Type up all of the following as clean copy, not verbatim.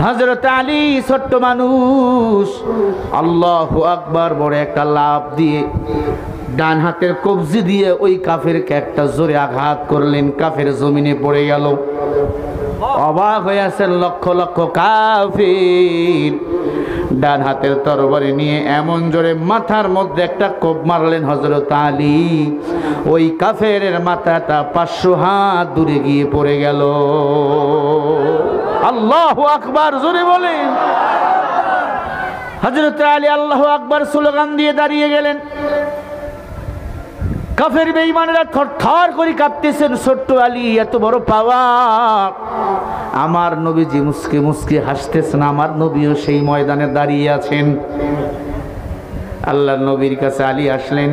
হযরত আলী ছোট্ট মানুষ, আল্লাহু আকবার বড় একটা লাফ দিয়ে ডান হাতের কবজি দিয়ে ওই কাফেরকে একটা জোরে আঘাত করলেন, কাফের জমিনে পড়ে গেল। অবাক হয়ে আছেন লক্ষ লক্ষ কাফির। ডান হাতের তরবারি নিয়ে এমন জোরে মাথার মধ্যে একটা কোপ মারলেন হযরত আলী, ওই কাফেরের মাথাটা 500 হাত দূরে গিয়ে পড়ে গেল। আল্লাহু আকবার জোরে বলেন। হযরত আলী আল্লাহু আকবার স্লোগান দিয়ে দাঁড়িয়ে গেলেন। কাফের বেঈমানেরা থরথর করে কাঁপতেছেন। ছোট্ট আলী এত বড় পাওয়ার। আমার নবীজি মুস্কি মুস্কি হাসতেছেন, আমার নবীও সেই ময়দানে দাঁড়িয়ে আছেন। আল্লাহর নবীর কাছে আলী আসলেন।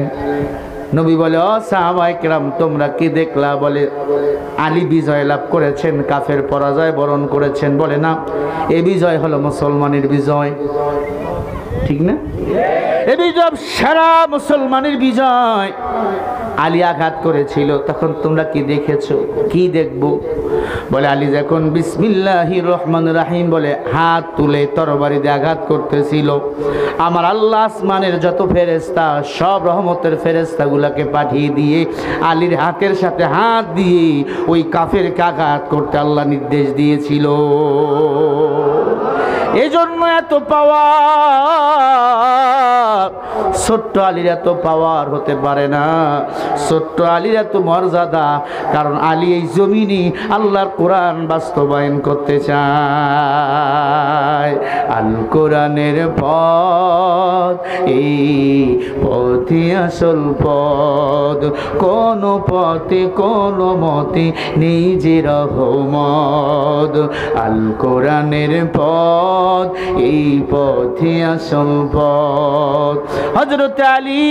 নবী বলে, ও সাহাবায়ে কেরাম, তোমরা কি দেখলা? বলে, আলী বিজয় লাভ করেছেন, কাফের পরাজয় বরণ করেছেন। বলে, না, এই বিজয় হলো মুসলমানের বিজয়। ঠিক না? এই বিজয় সারা মুসলমানের বিজয়। আলী আঘাত করেছিল, তখন তোমরা কি দেখেছো? কি দেখবো? বলে, আলী যখন বিসমিল্লাহির রহমানির রহিম বলে হাত তুলে তরবারি দিয়ে আঘাত করতেছিল, আমার আল্লাহ আসমানের যত ফেরেশতা, সব রহমতের ফেরেশতাগুলোকে পাঠিয়ে দিয়ে আলীর হাতের সাথে হাত দিয়ে ওই কাফেরকে আঘাত করতে আল্লাহ নির্দেশ দিয়েছিল। এজন্য এত পাওয়ার। ছোট্ট আলীর এত পাওয়ার হতে পারে না, ছোট্ট আলীর এত মর্যাদা, কারণ আলী এই জমিনে আল্লাহর কোরআন বাস্তবায়ন করতে চায়। আল কোরআনের পথ, এই পথই আসল পথ, কোন পথে কোন মতে নেই যে রহমত। আল কোরআনের পথ, এই পথে আসল পথ। হযরত আলী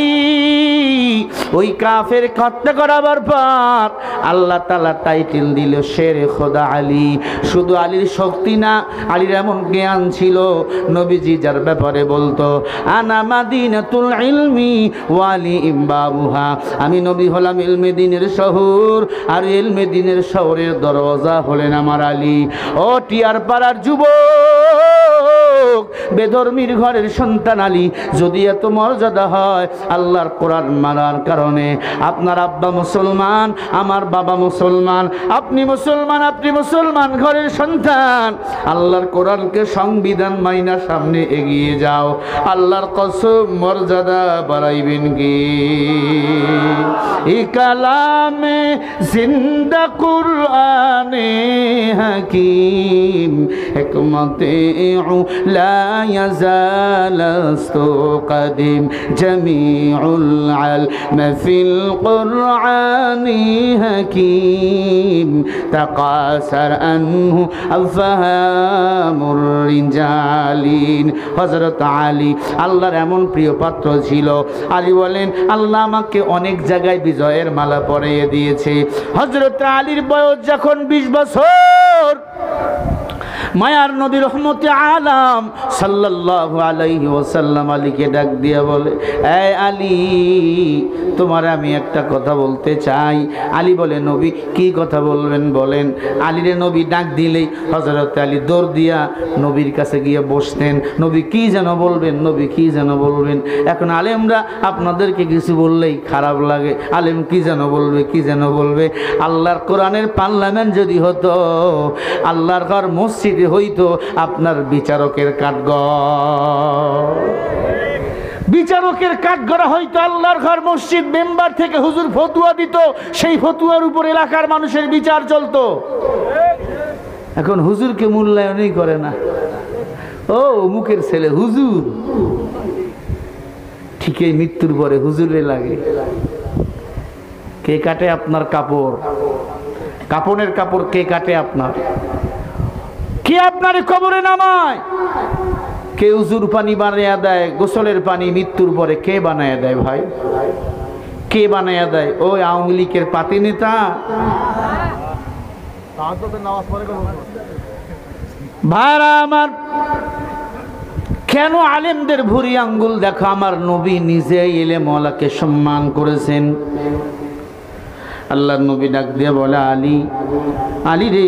ওই কাফের হত্যা করাবার পর আল্লাহ তাআলা টাইটেল দিল শেরে খোদা আলী। শুধু আলীর শক্তি না, আলীর এমন জ্ঞান ছিল, নবীজি যার ব্যাপারে বলতো, আনা মাদিনাতুল ইলমি ওয়ালি ইমবাবুহা, আমি নবী হলাম ইলমে দ্বীনের শহর, আর ইলমে দ্বীনের শহরের দরজা হলেন আমার আলী। ও টিয়ার পাড়ার যুবক, বেধর্মীর ঘরের সন্তান আলী, যদি এত মর্যাদা হয় আল্লাহর কোরআন মানার কারণে, আপনার আব্বা মুসলমান, আমার বাবা মুসলমান, আপনি মুসলমান, আপনি মুসলমান ঘরের সন্তান, আল্লাহর কোরআনকে সংবিধান মাইনা সামনে এগিয়ে যাও, আল্লাহর কসম মর্যাদা বাড়াইবেন কি? এই কালামে জিন্দা কুরআনে হাকিম, হিকমতে লা ইয়াজালাস্তু কাদিম, জামিউল আলম ফিল কুরআনি হাকিম, তাকাসার আনহু আফহামুর রিজালিন। হযরত আলী আল্লাহর এমন প্রিয় পাত্র ছিল। আলী বলেন, আল্লাহ আমাকে অনেক জায়গায় বিজয়ের মালা পরিয়ে দিয়েছে। হযরত আলীর বয়স যখন 20 বছর, মায়ার নবী রহমতে আলাম সাল্লাল্লাহু আলাইহি ওয়াসাল্লাম আলীকে ডাক দিয়ে বলে, এই আলী, তোমার আমি একটা কথা বলতে চাই। আলী বলে, নবী কি কথা বলবেন বলেন। আলীরে নবী ডাক দিলেই হযরত আলী দৌড় দিয়া নবীর কাছে গিয়ে বসতেন। নবী কি যেন বলবেন, নবী কি যেন বলবেন। এখন আলেমরা আপনাদেরকে কিছু বললেই খারাপ লাগে, আলেম কি যেন বলবে, কি যেন বলবে। আল্লাহর কোরআনের পার্লামেন্ট যদি হতো, আল্লাহর ঘর মসজিদ হইতো, আপনার বিচারকের কাঠগড়, বিচারকের কাঠগড়া হইতো আল্লাহর ঘর মসজিদ। মেম্বার থেকে হুজুর ফতুয়া দিত, সেই ফতুয়ার উপর এলাকার মানুষের বিচার চলতো। এখন হুজুরকে মূল্যায়নই করে না। ও মুখের ছেলে হুজুর, ঠিকই মৃত্যুর পরে হুজুরে লাগে। কে কাটে আপনার কাপড়? কাপড়ের কাপড় কে কাটে আপনার? কে আপনার কবরে নামায়? কে উজুর পানি বানাইয়া দেয়, গোসলের পানি মৃত্যুর পরে কে বানাইয়া দেয়? ভাই, কে বানাইয়া দেয়? ওই আওয়ামী লীগের পাতি নেতা। ভাইরা আমার, কেন আলেমদের ভুরি আঙ্গুল দেখো? আমার নবী নিজে ইলমওয়ালাকে সম্মান করেছেন। আল্লাহর নবী ডাক দিয়ে বলে, আলী, আলী রে,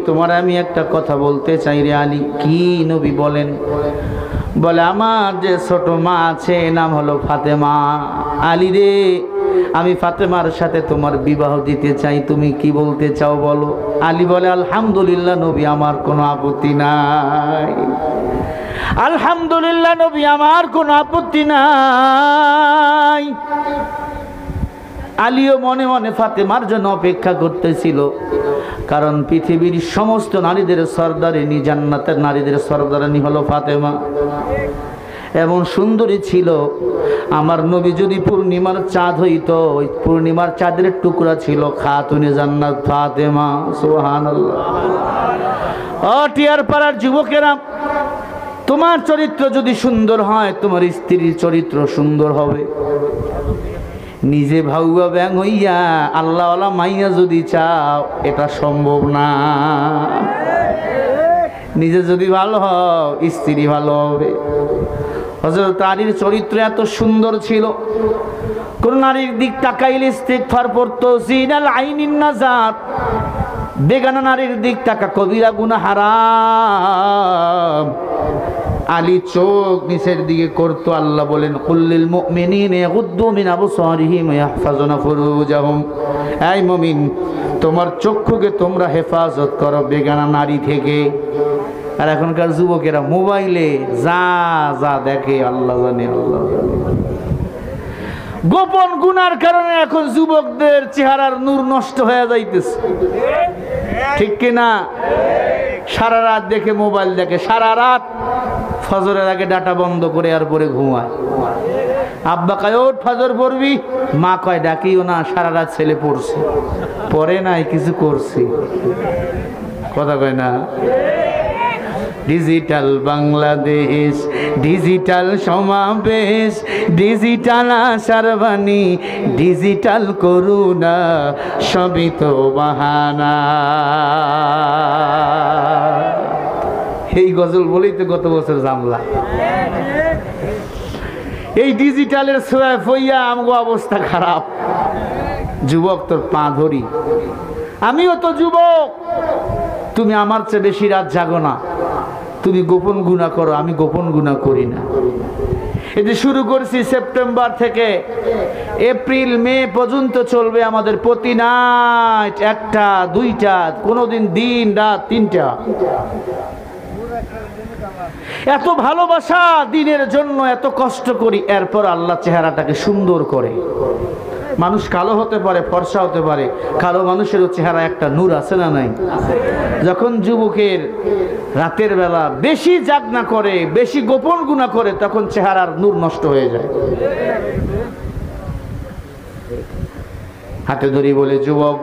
তোমার আমি একটা কথা বলতে চাই রে আলী। কি নবী বলেন? বলে, আমার যে ছোট মা আছে নাম হলো ফাতেমা, আলী রে আমি ফাতেমার সাথে তোমার বিবাহ দিতে চাই, তুমি কি বলতে চাও বলো। আলী বলে, আলহামদুলিল্লাহ নবী, আমার কোনো আপত্তি নাই। আলহামদুলিল্লাহ নবী, আমার কোনো আপত্তি নাই। আলীও মনে মনে ফাতেমার জন্য অপেক্ষা করতেছিল, কারণ পৃথিবীর সমস্ত নারীদের সর্দারিনী, জান্নাতের নারীদের সর্দারিনী হলো ফাতেমা। এমন সুন্দরী ছিল, আমার নবী যদি পূর্ণিমার চাঁদ হইতো, ওই পূর্ণিমার চাঁদের টুকরা ছিল খাতুনে জান্নাত ফাতেমা। সুবহানাল্লাহ। ও টিয়ার পাড়ার যুবকেরা, তোমার চরিত্র যদি সুন্দর হয়, তোমার স্ত্রীর চরিত্র সুন্দর হবে। নিজে ভাউয়া ব্যাং হইয়া আল্লাহওয়ালা মাইয়া যদি চাও, এটা সম্ভব না। নিজে যদি ভালো হও, স্ত্রী ভালো হবে। হযরত আলীর চরিত্র এত সুন্দর ছিল, কোন নারীর দিক তাকাইলে ইস্তিগফার পড়তো, জিনাল আইনিন নাজাত। বেগানা নারীর দিক তাকা কবিরা গুনাহ, হারাম। আলী চোখ নিচের দিকে করতো। আল্লাহ বলেন, কুল্লিল মুমিনিনা ইয়াগুদ্দু মিন আবসারিহিম ওয়া ইয়াহফাজুনা ফুরুজাহুম। এই মুমিন, তোমার চক্ষুকে তোমরা হেফাজত করো বেগানা নারী থেকে। আর এখনকার যুবকেরা মোবাইলে যা যা দেখে, আল্লাহ জানে, আল্লাহ জানে। গোপন গুনার কারণে এখন যুবকদের চেহারার নূর নষ্ট হয়ে যাইতেছে, ঠিক কিনা? সারা রাত দেখে, মোবাইল দেখে সারা রাত, ফজরের আগে ডাটা বন্ধ করে আর পরে ঘুমায়। আব্বা কয়, ওঠ ফজর পড়বি, মা কয় ডাকিও না, সারা রাত ছেলে পড়ছে, পড়ে নাই, কিছু করছি, কথা কয় না। ডিজিটাল বাংলাদেশ, ডিজিটাল সমাবেশ, ডিজিটাল আশার বাণী, ডিজিটাল করুণা, সবই তো বাহানা। এই গজল বলেই তো গত বছর জামলা। এই ডিজিটালের ছোঁয়ায় ফইয়া আমগো অবস্থা খারাপ। যুবক, তোর পা ধরি, আমিও তো যুবক। তুমি আমার চেয়ে বেশি রাত জাগো না, তুমি গোপন গুনাহ করো, আমি গোপন গুনাহ করি না। এই যে শুরু করছি সেপ্টেম্বর থেকে এপ্রিল মে পর্যন্ত চলবে আমাদের প্রতি নাইট 1টা 2টা, কোনোদিন দিন রাত 3টা। এত ভালোবাসা দিনের জন্য, এত কষ্ট করি, এরপর আল্লাহ চেহারাটাকে সুন্দর করে। মানুষ কালো হতে পারে, ফর্সা হতে পারে, কালো মানুষেরও চেহারা একটা নূর আছে না নাই? যখন যুবকের রাতের বেলা বেশি জাগনা করে, বেশি গোপন গুনাহ করে, তখন চেহারার নূর নষ্ট হয়ে যায়। হাতে ধরি বলে, যুবক,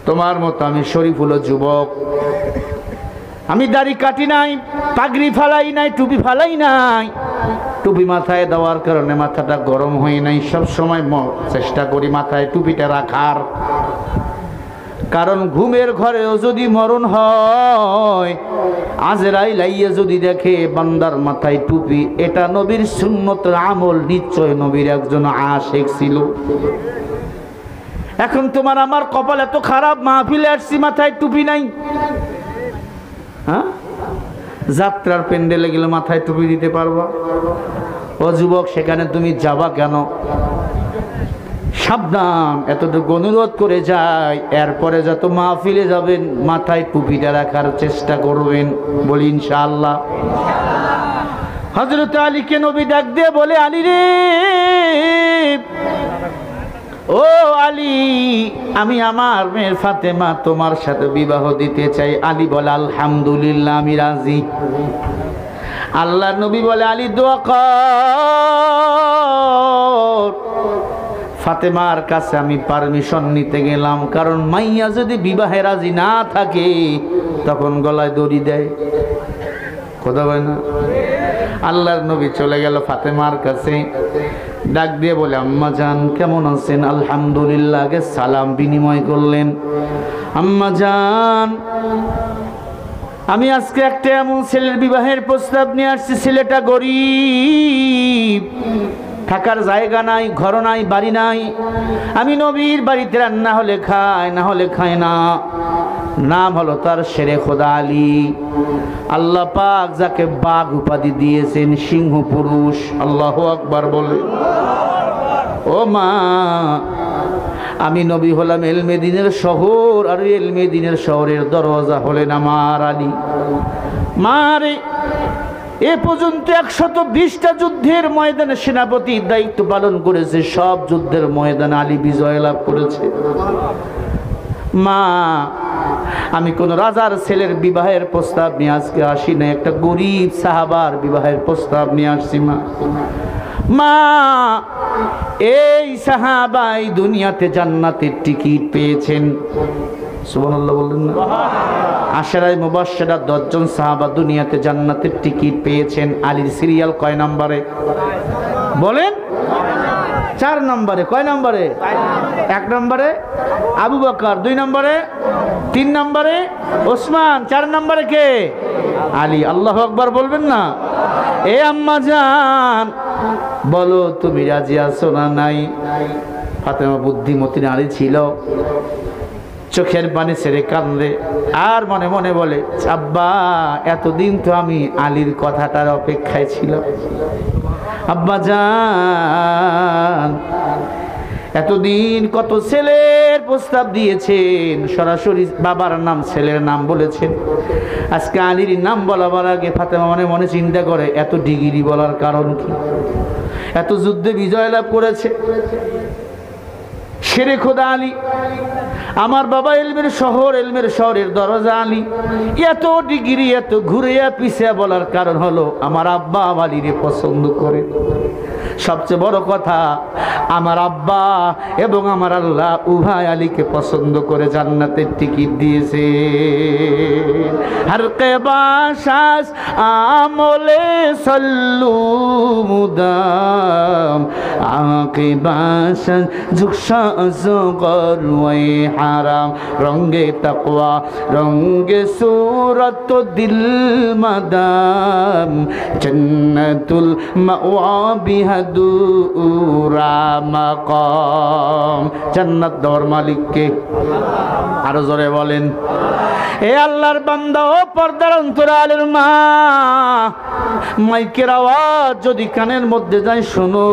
তোমার মতো আমি শরীফুল যুবক। আমি দাড়ি কাটি নাই, পাগড়ি ফালাই নাই, টুপি ফালাই নাই। টুপি মাথায় দেওয়ার কারণে মাথাটা গরম হয় নাই। সব সময় চেষ্টা করি মাথায় টুপিটা রাখার, কারণ ঘুমের ঘরেও যদি মরণ হয়, আজরাইল আইয়া যদি দেখে বান্দার মাথায় টুপি, এটা নবীর সুন্নতের আমল, নিশ্চয় নবীর একজন আশিক ছিল। এখন তোমার আমার কপাল এত খারাপ, মাহফিলে আসছি মাথায় টুপি নাই। হ্যাঁ, যাত্রার প্যান্ডেলে গেলে মাথায় টুপি দিতে পারবা? ও যুবক, সেখানে তুমি যাবা কেন? সাবধান, এতটুকু অনুরোধ করে যাই, এরপরে যত মাহফিলে যাবেন মাথায় টুপিটা রাখার চেষ্টা করবেন। বলি ইনশাআল্লাহ। হযরত আলীকে নবী ডাক দিয়ে বলে, আলী রে, ও আলী, আমি আমার মেয়ে ফাতেমা তোমার সাথে বিবাহ দিতে চাই। আলী বলে, আলহামদুলিল্লাহ, আমি রাজি। আল্লাহর নবী বলে, আলী দোয়া কর। ফাতেমার কাছে আমি পারমিশন নিতে গেলাম, কারণ মাইয়া যদি বিবাহে রাজি না থাকে তখন গলায় দড়ি দেয়, কথা বলে না? আল্লাহর নবী চলে গেল ফাতেমার কাছে, ডাক দিয়ে বলে, আম্মা জান কেমন আছেন? আলহামদুলিল্লাহ। আগে সালাম বিনিময় করলেন। আম্মা জান, আমি আজকে একটা এমন ছেলের বিবাহের প্রস্তাব নিয়ে আসছি, ছেলেটা গরিব, থাকার জায়গা নাই, ঘর নাই, বাড়ি নাই। আমি নবীর বাড়িতে রান্না হলে খায়, না হলে খায় না। নাম হলো তার শেরে খোদা আলী। আল্লাহ পাক যাকে বাঘ উপাধি দিয়েছেন, সিংহ পুরুষ। আল্লাহু আকবার বলে। ও মা, আমি নবী হলাম এলমে দ্বীনের শহর, আর এলমে দ্বীনের শহরের দরওয়াজা হলেন আমার আলী। মারে এ পর্যন্ত 120টা যুদ্ধের ময়দানে সেনাপতির দায়িত্ব পালন করেছে। সব যুদ্ধের ময়দানে আলী বিজয় লাভ করেছে। মা, আমি কোন রাজার ছেলের বিবাহের প্রস্তাব নিয়ে আজকে আসি না, একটা গরিব সাহাবার বিবাহের প্রস্তাব নিয়ে আসছি। মা, এই সাহাবাই দুনিয়াতে জান্নাতের টিকিট পেয়েছেন। সুবহানাল্লাহ বললেন না? আশারায়ে মুবাশশারা 10 জন সাহাবা দুনিয়াতে জান্নাতের টিকিট পেয়েছেন। আলীর সিরিয়াল কয় নম্বরে বলেন? 4 নম্বরে। কয় নম্বরে? 1 নম্বরে আবু বকর, 2 নম্বরে, 3 নম্বরে ওসমান, 4 নম্বরে কে? আলী। আল্লাহু আকবার বলবেন না? এ আম্মা জান, বলো তুমি রাজি আছো না নাই? ফাতেমা বুদ্ধিমতী নারী ছিল, চোখের পানি ছেড়ে কান্দে আর মনে মনে বলে, আব্বা এতদিন তো আমি আলীর কথাটার অপেক্ষায় ছিলাম। আব্বা জান, এতদিন কত ছেলের প্রস্তাব দিয়েছেন, সরাসরি বাবার নাম ছেলের নাম বলেছেন। আজকে আলীর নাম বলাবার আগে ফাতেমা মনে মনে চিন্তা করে, এত ডিগ্রি বলার কারণ কি? এত যুদ্ধে বিজয় লাভ করেছে শেরে খোদা আলী, আমার বাবা এলমের শহর, এলমের শহরের দরজা আলী। এত ডিগ্রি, এত ঘুরে পিছিয়ে বলার কারণ হলো আমার আব্বা আলীরে পছন্দ করে। সবচেয়ে বড় কথা, আমার আব্বা এবং আমার আল্লাহ উভয় আলীকে পছন্দ করে জান্নাতের টিকিট দিয়েছে। হর কে বাসাস আমলে সল্লু মুদাম, আকে বাসাস জুকশা জগর ওই হারাম, রঙ্গে তাকওয়া রঙ্গে সুরত দিল মাদাম, জন্নতুল মাওয়া বিহাদুরা মাকাম। জান্নাত দেওয়ার মালিক কে? আরো জোরে বলেন। এ আল্লাহর বান্দা, ও পর্দার অন্তরালের মা, মাইকের আওয়াজ যদি কানের মধ্যে যায়, শোনো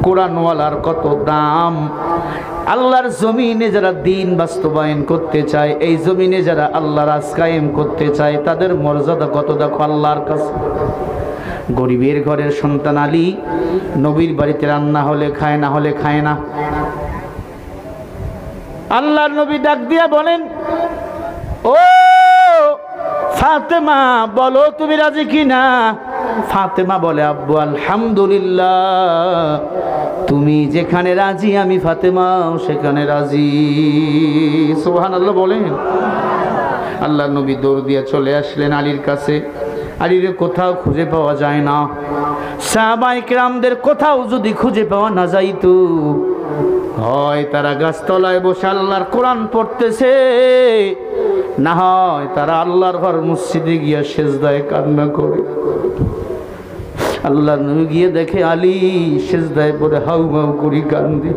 কোরআনওয়ালার কত দাম। আল্লাহর জমিনে যারা দিন বাস্তবায়ন করতে চায়, এই জমিনে যারা আল্লাহর রাজ কায়েম করতে চায়, তাদের মর্যাদা কত দেখো আল্লাহর কাছে। গরিবের ঘরের সন্তান আলী নবীর বাড়িতে রান্না হলে খায়, না হলে খায় না। আল্লাহর নবী ডাক দিয়া বলেন, ও ফাতেমা, বলো তুমি রাজি কিনা? ফাতেমা বলে, আব্বু আলহামদুলিল্লাহ, তুমি যেখানে রাজি আমি ফাতেমাও সেখানে রাজি। সুবহানাল্লাহ বলেন। আল্লাহর নবী দৌড় দিয়ে চলে আসলেন আলীর কাছে। আলীর কোথাও খুঁজে পাওয়া যায় না। সাহাবায়ে কেরামদের কোথাও যদি খুঁজে পাওয়া না যাইতো, হয় তারা গাছতলায় বসে আল্লাহর কোরআন পড়তেছে, না হয় তারা আল্লাহর ঘর মসজিদে গিয়া সেজদায় কান্না করে। আল্লাহর নবী গিয়ে দেখে আলী সেজদায় পড়ে হাউ মাউ করি কান্দি।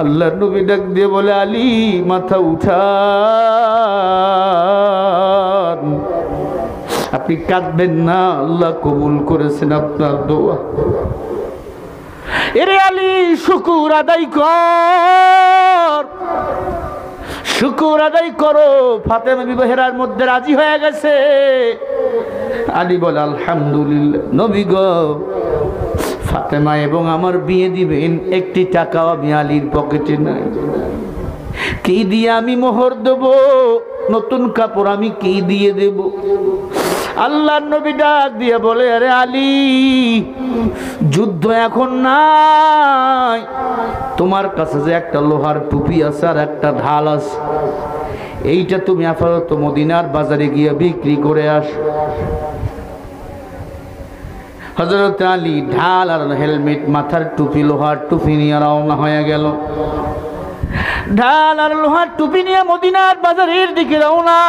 আল্লাহর নবী ডাক দিয়ে বলে, আলী মাথা উঠান, আপনি কাঁদবেন না, আল্লাহ কবুল করেছেন আপনার দোয়া। এরে আলী, শুকুর আদায় কর, শুকুর আদায় করো, ফাতেমা বিবাহের মধ্যে রাজি হয়ে গেছে। আলী বলে, আলহামদুলিল্লাহ। নবী গো, ফাতেমা এবং আমার বিয়ে দিবেন, একটি টাকাও আমি আলীর পকেটে নাই। কি দিয়ে আমি মোহর দেব? নতুন কাপড় আমি কি দিয়ে দেব? আল্লাহর নবী ডাক দিয়ে বলে, আরে আলী, যুদ্ধ এখন নাই, তোমার কাছে যে একটা লোহার টুপি আছে আর একটা ঢাল আছে, এইটা তুমি আপাতত মদিনার বাজারে গিয়ে বিক্রি করে আসো। হযরত আলী ঢাল আর হেলমেট, মাথার টুপি, লোহার টুপি নিয়ে রওনা হয়ে গেল। ঢাল আর লোহার টুপি নিয়ে মদিনার বাজারের দিকে রওনা।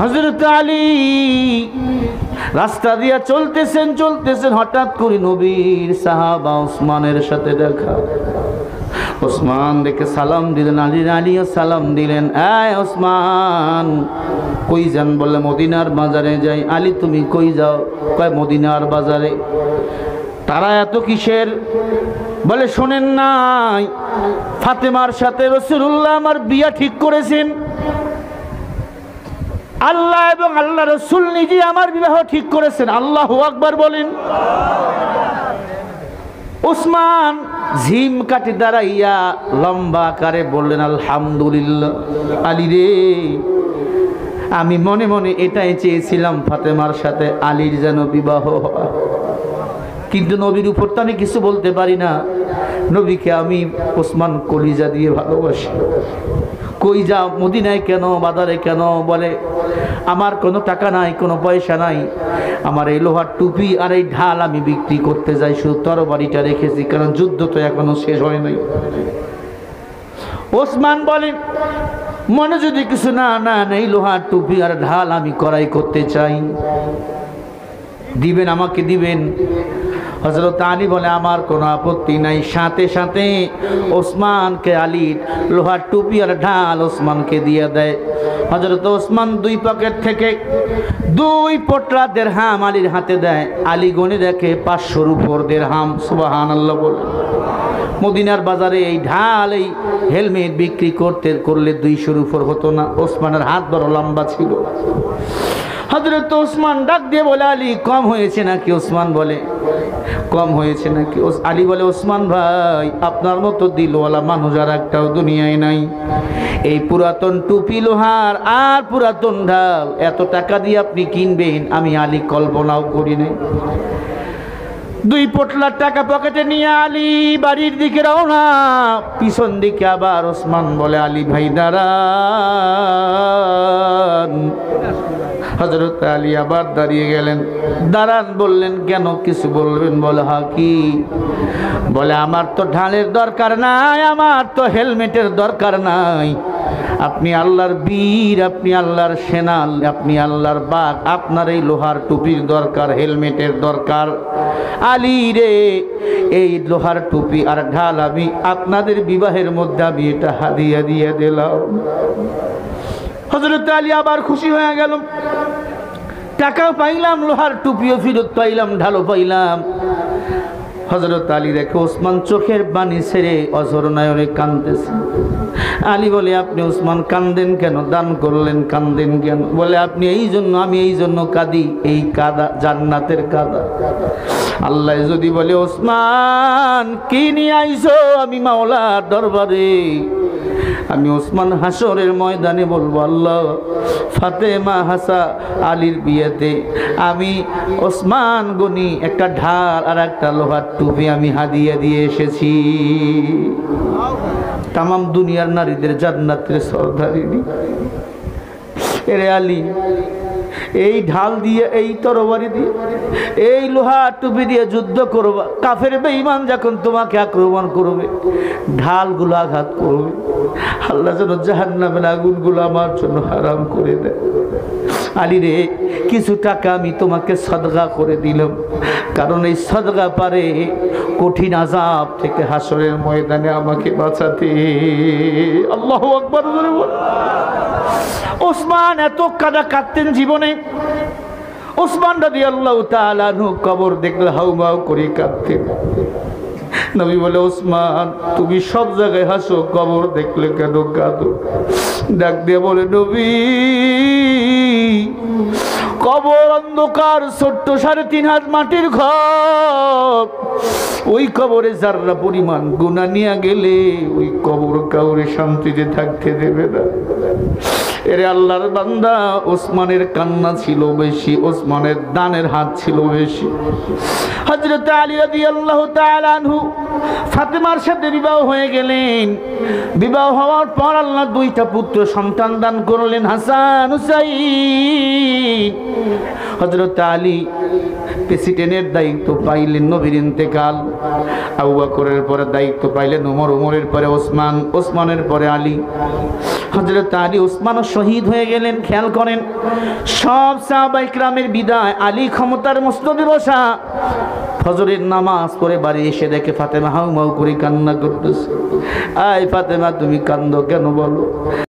হযরত আলী রাস্তা দিয়ে চলতেছেন, হঠাৎ করে নবীর সাহাবা ওসমানের সাথে দেখা। ওসমান দেখে সালাম দিলেন, আলীও সালাম দিলেন। এই ওসমান, কই যান? বলে মদিনার বাজারে যাই। আলী তুমি কই যাও? কয় মদিনার বাজারে। তারা এত কিসের? বলে শোনেন নাই, ফাতেমার সাথে রাসূলুল্লাহ আমার বিয়া ঠিক করেছেন। আল্লাহ এবং আল্লাহ রাসূল নিজে আমার বিবাহ ঠিক করেছেন। আল্লাহু আকবার বলেন। ওসমান ঝিম কাটি দাঁড়াইয়া লম্বা আকারে বললেন, আলহামদুলিল্লাহ। আলী রে, আমি মনে মনে এটাই চেয়েছিলাম, ফাতেমার সাথে আলীর যেন বিবাহ হয়, কিন্তু নবীর উপর তো আমি কিছু বলতে পারি না। নবীকে আমি ওসমান কলিজা দিয়ে ভালোবাসি। কই যাও? মদিনায় কেন, বাজারে কেন? বলে আমার কোনো টাকা নাই, কোনো পয়সা নাই, আমার এই লোহার টুপি আর এই ঢাল আমি বিক্রি করতে যাই, শুধু তরবারিটা রেখেছি, কারণ যুদ্ধ তো এখনো শেষ হয় নাই। ওসমান বলে মনে যদি কিছু না এই লোহার টুপি আর ঢাল আমি ক্রয় করতে চাই, দিবেন? আমাকে দিবেন? হযরত আলী বলে আমার কোনো আপত্তি নাই। সাথে সাথে ওসমানকে আলীর লোহার টুপি আর ঢাল ওসমানকে দিয়ে দেয়। হযরত ওসমান দুই পকেট থেকে 2 পটলা দিরহাম আলীর হাতে দেয়। আলী গণে দেখে 500-র উপর দিরহাম। সুবহানাল্লাহ বলে। মদিনার বাজারে এই ঢাল, এই হেলমেট বিক্রি করলে 200-র উপর হতো না। ওসমানের হাত বড় লম্বা ছিল। হযরত ওসমান ডাক দিয়ে বলে, আলী কম হয়েছে নাকি? ওসমান বলে কম হয়েছে নাকি? আলী বলে, ওসমান ভাই, আপনার মতো দিলওয়ালা মানুষ আর একটাও দুনিয়ায় নাই। এই পুরাতন টুপি লোহার আর পুরাতন ঢাল এত টাকা দিয়ে আপনি কিনবেন, আমি আলী কল্পনাও করি নাই। 2 পটলার টাকা পকেটে নিয়ে আলী বাড়ির দিকে রওনা। পিছন দিকে আবার ওসমান বলে, আলী ভাই দাঁড়ান। হযরত আলী আবার দাঁড়িয়ে গেলেন। দাঁড়ান বললেন, কেন? কিছু বলবেন? বলে হ্যাঁ। কি? বলে আমার তো ঢালের দরকার নাই, আমার তো হেলমেটের দরকার নাই। আপনি আল্লাহর বীর, আপনি আল্লাহর সেনা, আপনি আল্লাহর বাঘ, আপনার এই লোহার টুপির দরকার, হেলমেটের দরকার। আলী রে, এই লোহার টুপি আর ঢাল আমি আপনাদের বিবাহের মধ্যে আমি এটা হাদিয়া দিয়ে দিলাম। হযরত আলী আবার খুশি হয়ে গেল। টাকাও পাইলাম, লোহার টুপিও ফেরত পাইলাম, ঢালও পাইলাম। হযরত আলী দেখে ওসমান চোখের পানি ছেড়ে অঝর নয়নে কাঁদতেছে। আলী বলে, আপনি ওসমান কাঁদেন কেন? দান করলেন, কাঁদেন কেন? বলে আপনি এই জন্য, আমি এই জন্য কাঁদি, এই কাদা জান্নাতের কাদা। আল্লাহ যদি বলে, ওসমান কি নিয়ে আইছো? আমি মাওলার দরবারে, আমি ওসমান হাসরের ময়দানে বলবো, আল্লাহ ফাতেমা হাসা আলীর বিয়েতে আমি ওসমান গনি একটা ঢাল আর একটা লোহার টুপি আমি হাদিয়া দিয়ে এসেছি। তামাম দুনিয়ার নারীদের জান্নাতের সরদারিনী। এরে আলী, এই ঢাল দিয়ে, এই তরবারি দিয়ে, এই লোহার টুপি দিয়ে যুদ্ধ করবা। কাফের বেঈমান যখন তোমাকে আক্রমণ করবে, ঢালগুলো আঘাত করবে, আল্লাহ যেন জাহান্নামের আগুনগুলো আমার জন্য হারাম করে দেয়। আলী রে, কিছু টাকা আমি তোমাকে সদকা করে দিলাম, কারণ এই সদকা পারে কঠিন আযাব থেকে হাসরের ময়দানে আমাকে বাঁচাতে। আল্লাহু আকবার। ওসমান এত কাঁদতেন জীবনে। ওসমান রাদিয়াল্লাহু তাআলা আনহু কবর দেখলে হাউমাউ করে কাঁদতেন। নবী বলে, ওসমান তুমি সব জায়গায় হাসো, কবর দেখলে কেন কাঁদো? ডাক দিয়ে বলে, নবী কবর অন্ধকার, ছোট্ট 3.5 হাত মাটির ঘর, ওই কবরে যারা পরিমাণ গুনাহ নিয়ে গেলে ওই কবর কাউরে শান্তিতে থাকতে দেবে না। এরে আল্লাহর বান্দা, ওসমানের কান্না ছিল বেশি, ওসমানের দানের হাত ছিল বেশি। হযরত আলী রাদিয়াল্লাহু তাআলা আনহু ফাতেমার সাথে বিবাহ হয়ে গেলেন। বিবাহ হওয়ার পর আল্লাহ 2টা পুত্র সন্তান দান করলেন, হাসান হুসাইন। হযরত আলী প্রেসিডেন্টের দায়িত্ব পাইলেন, নবীর ইন্তেকাল। আবু বকরের পরে দায়িত্ব পাইলেন ওমর, ওমরের পরে ওসমান, ওসমানের পরে আলী। হযরত আলী ওসমানও শহীদ হয়ে গেলেন। খেয়াল করেন, সব সাহাবায়ে কিরামের বিদায়, আলী ক্ষমতার মস্তদে বসা। ফজরের নামাজ পড়ে বাড়ি এসে দেখে ফাতেমা হাউমাউ করে কান্না করতেছে। আয় ফাতেমা, তুমি কান্দো কেন বলো?